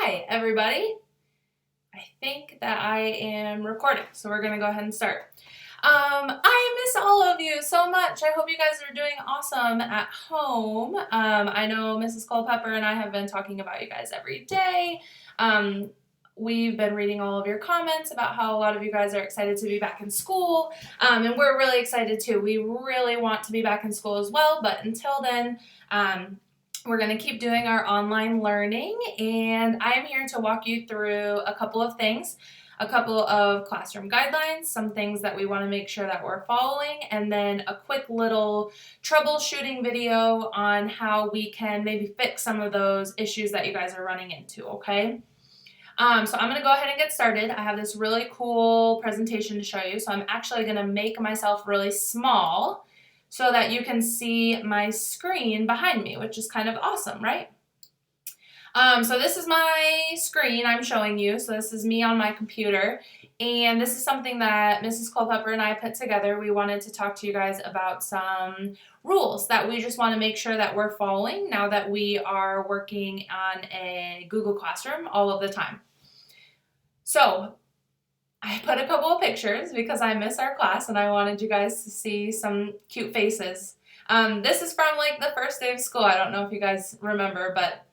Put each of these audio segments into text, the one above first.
Hi, everybody. I think that I am recording, so we're going to go ahead and start. I miss all of you so much. I hope you guys are doing awesome at home. I know Mrs. Culpepper and I have been talking about you guys every day. We've been reading all of your comments about how a lot of you guys are excited to be back in school, and we're really excited too. We really want to be back in school as well, but until then, we're going to keep doing our online learning, and I am here to walk you through a couple of things, a couple of classroom guidelines, some things that we want to make sure that we're following, and then a quick little troubleshooting video on how we can maybe fix some of those issues that you guys are running into, okay? So I'm going to go ahead and get started. I have this really cool presentation to show you, so I'm actually going to make myself really small so that you can see my screen behind me, which is kind of awesome, right? So this is my screen I'm showing you. So this is me on my computer, and this is something that Mrs. Culpepper and I put together. We wanted to talk to you guys about some rules that we just want to make sure that we're following now that we are working on a Google Classroom all of the time. So I put a couple of pictures because I miss our class and I wanted you guys to see some cute faces. This is from like the first day of school. I don't know if you guys remember, but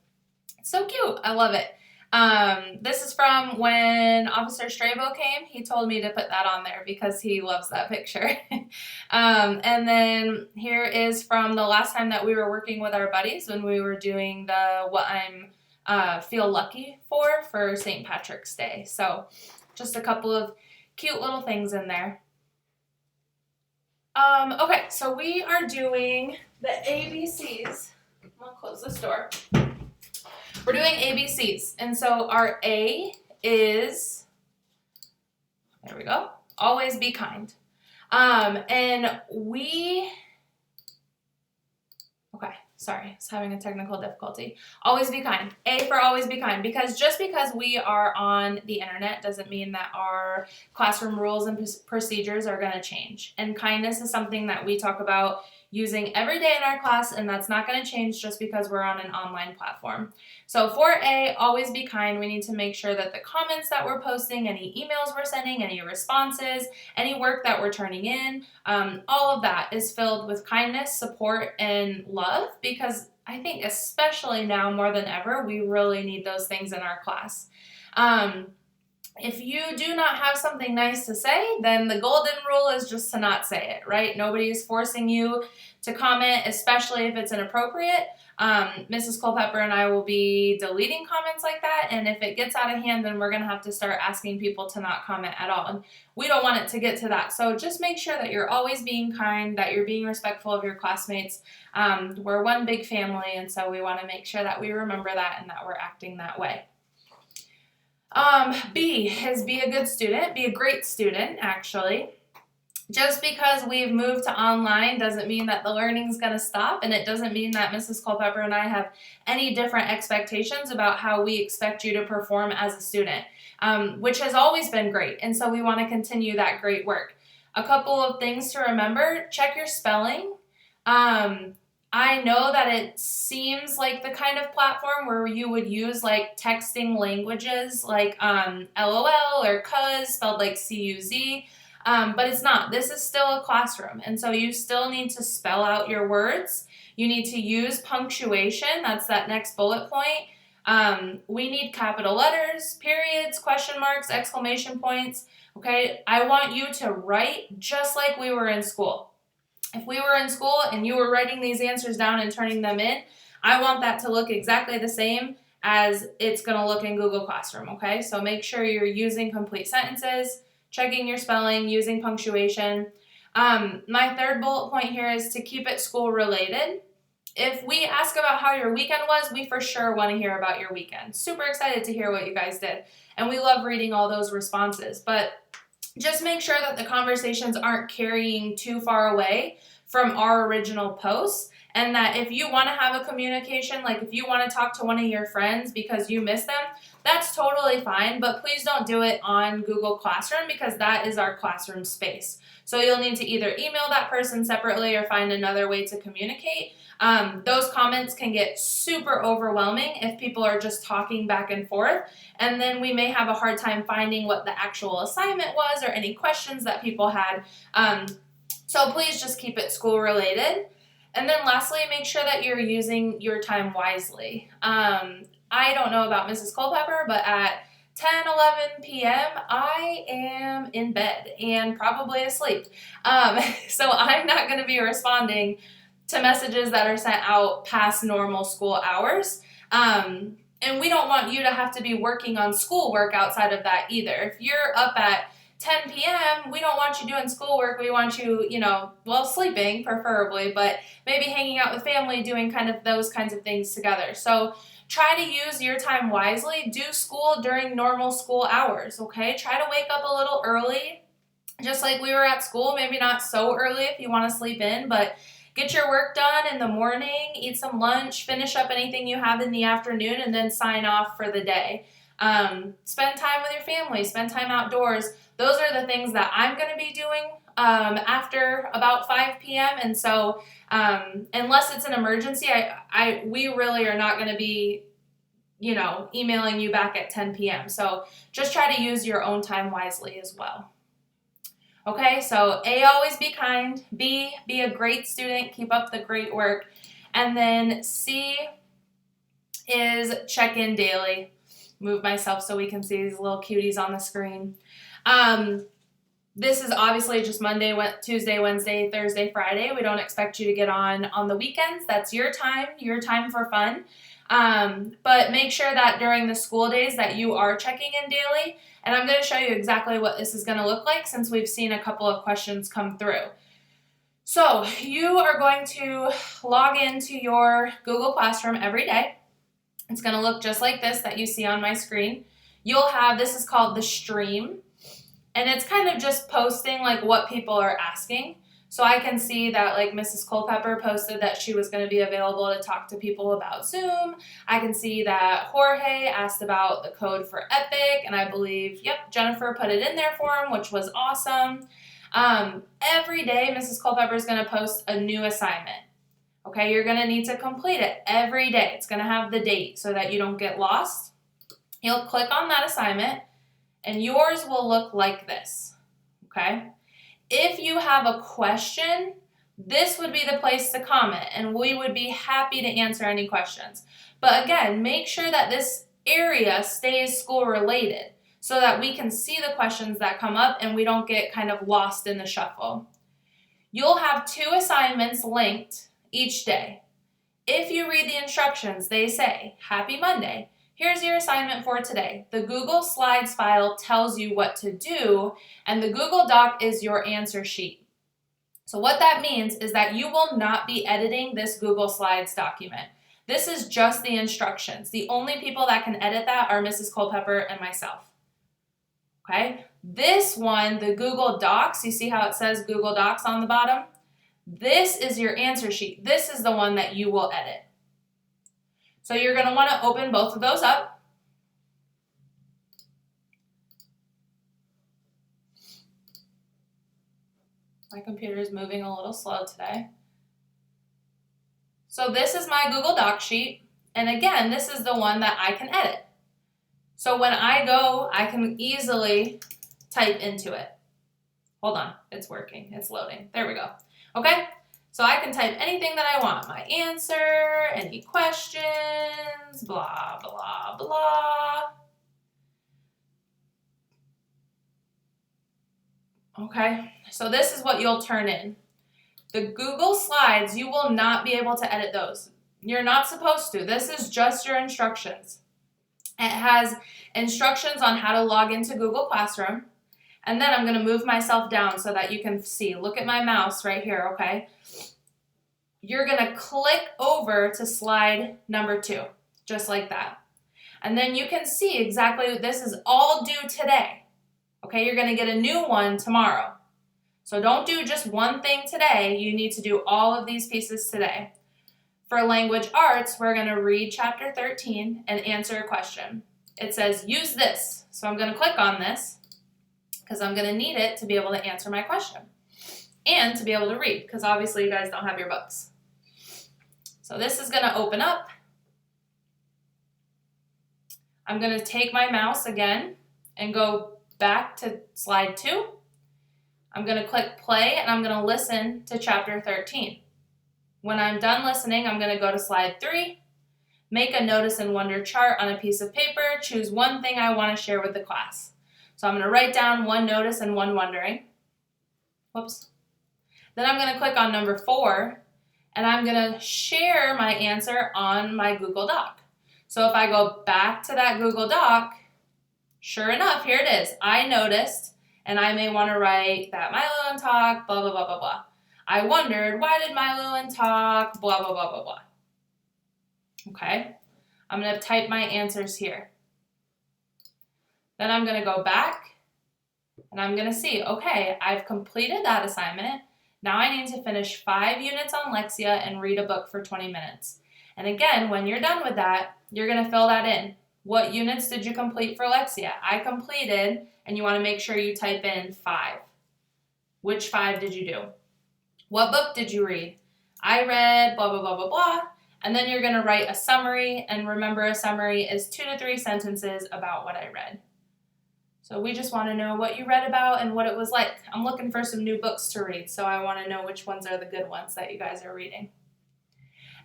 it's so cute. I love it. This is from when Officer Strabo came. He told me to put that on there because he loves that picture. And then here is from the last time that we were working with our buddies when we were doing the what I'm feel lucky for St. Patrick's Day. So just a couple of cute little things in there. Okay, so we are doing the ABCs. I'm gonna close this door. We're doing ABCs, and so our A is, there we go, always be kind. And we, okay, sorry, I was having a technical difficulty. Always be kind. A for always be kind, because just because we are on the internet doesn't mean that our classroom rules and procedures are going to change. And kindness is something that we talk about using every day in our class, and that's not going to change just because we're on an online platform. So for A, always be kind, we need to make sure that the comments that we're posting, any emails we're sending, any responses, any work that we're turning in, all of that is filled with kindness, support, and love, because I think especially now more than ever, we really need those things in our class. If you do not have something nice to say, then the golden rule is just to not say it, right? Nobody is forcing you to comment, especially if it's inappropriate. Mrs. Culpepper and I will be deleting comments like that, and if it gets out of hand, then we're going to have to start asking people to not comment at all, and we don't want it to get to that. So just make sure that you're always being kind, that you're being respectful of your classmates. We're one big family, and so we want to make sure that we remember that and that we're acting that way. B is be a good student, be a great student, actually. Just because we've moved to online doesn't mean that the learning is going to stop, and it doesn't mean that Mrs. Culpepper and I have any different expectations about how we expect you to perform as a student, which has always been great, and so we want to continue that great work. A couple of things to remember: check your spelling. I know that it seems like the kind of platform where you would use like texting languages like LOL or cuz spelled like CUZ, but it's not. This is still a classroom, and so you still need to spell out your words. You need to use punctuation. That's that next bullet point. We need capital letters, periods, question marks, exclamation points. Okay, I want you to write just like we were in school. If we were in school and you were writing these answers down and turning them in, I want that to look exactly the same as it's going to look in Google Classroom, okay? So make sure you're using complete sentences, checking your spelling, using punctuation. My third bullet point here is to keep it school related. If we ask about how your weekend was, we for sure want to hear about your weekend. Super excited to hear what you guys did, and we love reading all those responses, but just make sure that the conversations aren't carrying too far away from our original posts, and that if you want to have a communication, like if you want to talk to one of your friends because you miss them, that's totally fine, but please don't do it on Google Classroom because that is our classroom space. So you'll need to either email that person separately or find another way to communicate. Those comments can get super overwhelming if people are just talking back and forth, and then we may have a hard time finding what the actual assignment was or any questions that people had. So please just keep it school related. And then lastly, make sure that you're using your time wisely. I don't know about Mrs. Culpepper, but at 10, 11 p.m., I am in bed and probably asleep. So I'm not going to be responding to messages that are sent out past normal school hours. And we don't want you to have to be working on schoolwork outside of that either. If you're up at 10 p.m., we don't want you doing schoolwork. We want you, sleeping preferably, but maybe hanging out with family, doing kind of those kinds of things together. So try to use your time wisely. Do school during normal school hours, okay? Try to wake up a little early, just like we were at school. Maybe not so early if you want to sleep in, but get your work done in the morning, eat some lunch, finish up anything you have in the afternoon, and then sign off for the day. Spend time with your family, spend time outdoors. Those are the things that I'm going to be doing after about 5 p.m. And so unless it's an emergency, we really are not going to be, emailing you back at 10 p.m. So just try to use your own time wisely as well. Okay, so A, always be kind. B, be a great student. Keep up the great work. And then C is check in daily. Move myself so we can see these little cuties on the screen. This is obviously just Monday, Tuesday, Wednesday, Thursday, Friday. We don't expect you to get on the weekends. That's your time for fun. But make sure that during the school days that you are checking in daily. And I'm going to show you exactly what this is going to look like since we've seen a couple of questions come through. So you are going to log into your Google Classroom every day. It's going to look just like this that you see on my screen. This is called the stream, and it's kind of just posting like what people are asking. So I can see that like Mrs. Culpepper posted that she was going to be available to talk to people about Zoom. I can see that Jorge asked about the code for Epic, and I believe, Jennifer put it in there for him, which was awesome. Every day, Mrs. Culpepper is going to post a new assignment. Okay, you're going to need to complete it every day. It's going to have the date so that you don't get lost. You'll click on that assignment, and yours will look like this. Okay? If you have a question, this would be the place to comment, and we would be happy to answer any questions. But again, make sure that this area stays school related so that we can see the questions that come up and we don't get kind of lost in the shuffle. You'll have 2 assignments linked each day. If you read the instructions, they say, Happy Monday. Here's your assignment for today. The Google Slides file tells you what to do, and the Google Doc is your answer sheet. So what that means is that you will not be editing this Google Slides document. This is just the instructions. The only people that can edit that are Mrs. Culpepper and myself. Okay? This one, the Google Docs, you see how it says Google Docs on the bottom? This is your answer sheet. This is the one that you will edit. So you're going to want to open both of those up. My computer is moving a little slow today. So this is my Google Doc sheet. And again, this is the one that I can edit. So when I go, I can easily type into it. Hold on, it's working, it's loading. There we go. Okay, so I can type anything that I want. My answer, any questions, blah, blah, blah. Okay, so this is what you'll turn in. The Google Slides, you will not be able to edit those. You're not supposed to. This is just your instructions. It has instructions on how to log into Google Classroom. And then I'm going to move myself down so that you can see. Look at my mouse right here, okay? You're going to click over to slide number 2, just like that. And then you can see exactly, this is all due today. Okay, you're going to get a new one tomorrow. So don't do just one thing today. You need to do all of these pieces today. For language arts, we're going to read chapter 13 and answer a question. It says, use this. So I'm going to click on this because I'm going to need it to be able to answer my question and to be able to read, because obviously you guys don't have your books. So this is going to open up. I'm going to take my mouse again and go back to slide 2. I'm going to click play and I'm going to listen to chapter 13. When I'm done listening, I'm going to go to slide 3, make a notice and wonder chart on a piece of paper, choose one thing I want to share with the class. So I'm going to write down one notice and one wondering. Whoops. Then I'm going to click on number 4, and I'm going to share my answer on my Google Doc. So if I go back to that Google Doc, sure enough, here it is. I noticed, and I may want to write that Milo and talk, blah, blah, blah, blah, blah. I wondered, why did Milo and talk, blah, blah, blah, blah, blah. Okay, I'm going to type my answers here. Then I'm going to go back, and I'm going to see, okay, I've completed that assignment. Now I need to finish 5 units on Lexia and read a book for 20 minutes. And again, when you're done with that, you're going to fill that in. What units did you complete for Lexia? I completed, and you want to make sure you type in 5. Which 5 did you do? What book did you read? I read blah, blah, blah, blah, blah. And then you're going to write a summary, and remember a summary is 2 to 3 sentences about what I read. So we just want to know what you read about and what it was like. I'm looking for some new books to read, so I want to know which ones are the good ones that you guys are reading.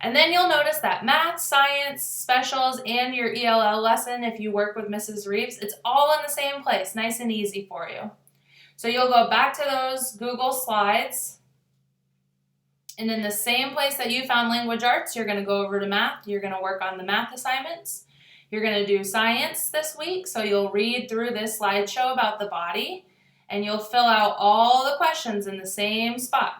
And then you'll notice that math, science, specials, and your ELL lesson, if you work with Mrs. Reeves, it's all in the same place, nice and easy for you. So you'll go back to those Google Slides, and in the same place that you found language arts, you're going to go over to math. You're going to work on the math assignments. You're going to do science this week, so you'll read through this slideshow about the body, and you'll fill out all the questions in the same spot.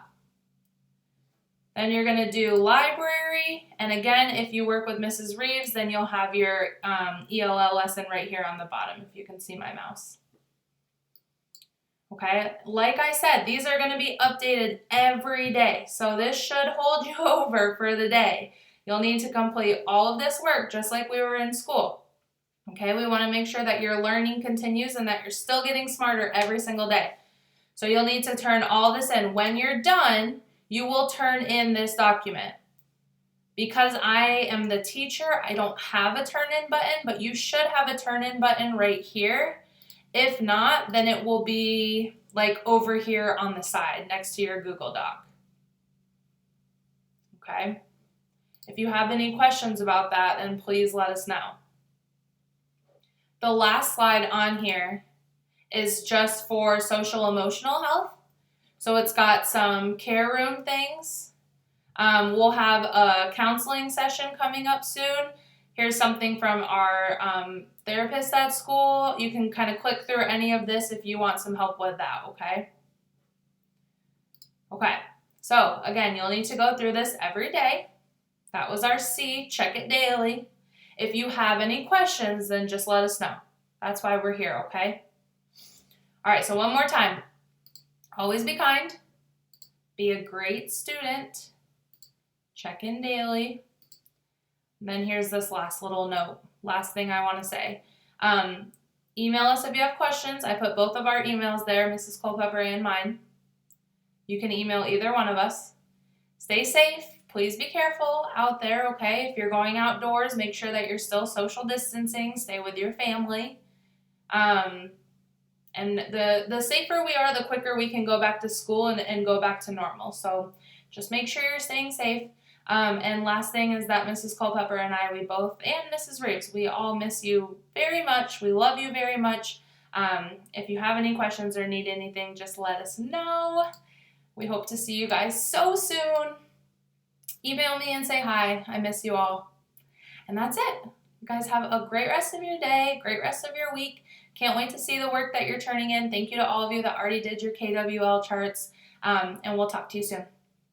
Then you're going to do library, and again, if you work with Mrs. Reeves, then you'll have your ELL lesson right here on the bottom, if you can see my mouse. Okay, like I said, these are going to be updated every day, so this should hold you over for the day. You'll need to complete all of this work just like we were in school. Okay, we want to make sure that your learning continues and that you're still getting smarter every single day. So you'll need to turn all this in. When you're done, you will turn in this document. Because I am the teacher, I don't have a turn-in button, but you should have a turn-in button right here. If not, then it will be like over here on the side next to your Google Doc. Okay? If you have any questions about that, then please let us know. The last slide on here is just for social emotional health. So it's got some care room things. We'll have a counseling session coming up soon. Here's something from our therapist at school. You can kind of click through any of this if you want some help with that, okay? Okay, so again, you'll need to go through this every day. That was our C, check it daily. If you have any questions, then just let us know. That's why we're here, okay? All right, so one more time. Always be kind. Be a great student. Check in daily. And then here's this last little note. Last thing I want to say. Email us if you have questions. I put both of our emails there, Mrs. Culpepper and mine. You can email either one of us. Stay safe. Please be careful out there, okay? If you're going outdoors, make sure that you're still social distancing. Stay with your family. And the safer we are, the quicker we can go back to school and go back to normal. So just make sure you're staying safe. And last thing is that Mrs. Culpepper and I, we both, and Mrs. Reeves, we all miss you very much. We love you very much. If you have any questions or need anything, just let us know. We hope to see you guys so soon. Email me and say hi. I miss you all. And that's it. You guys have a great rest of your day, great rest of your week. Can't wait to see the work that you're turning in. Thank you to all of you that already did your KWL charts. And we'll talk to you soon.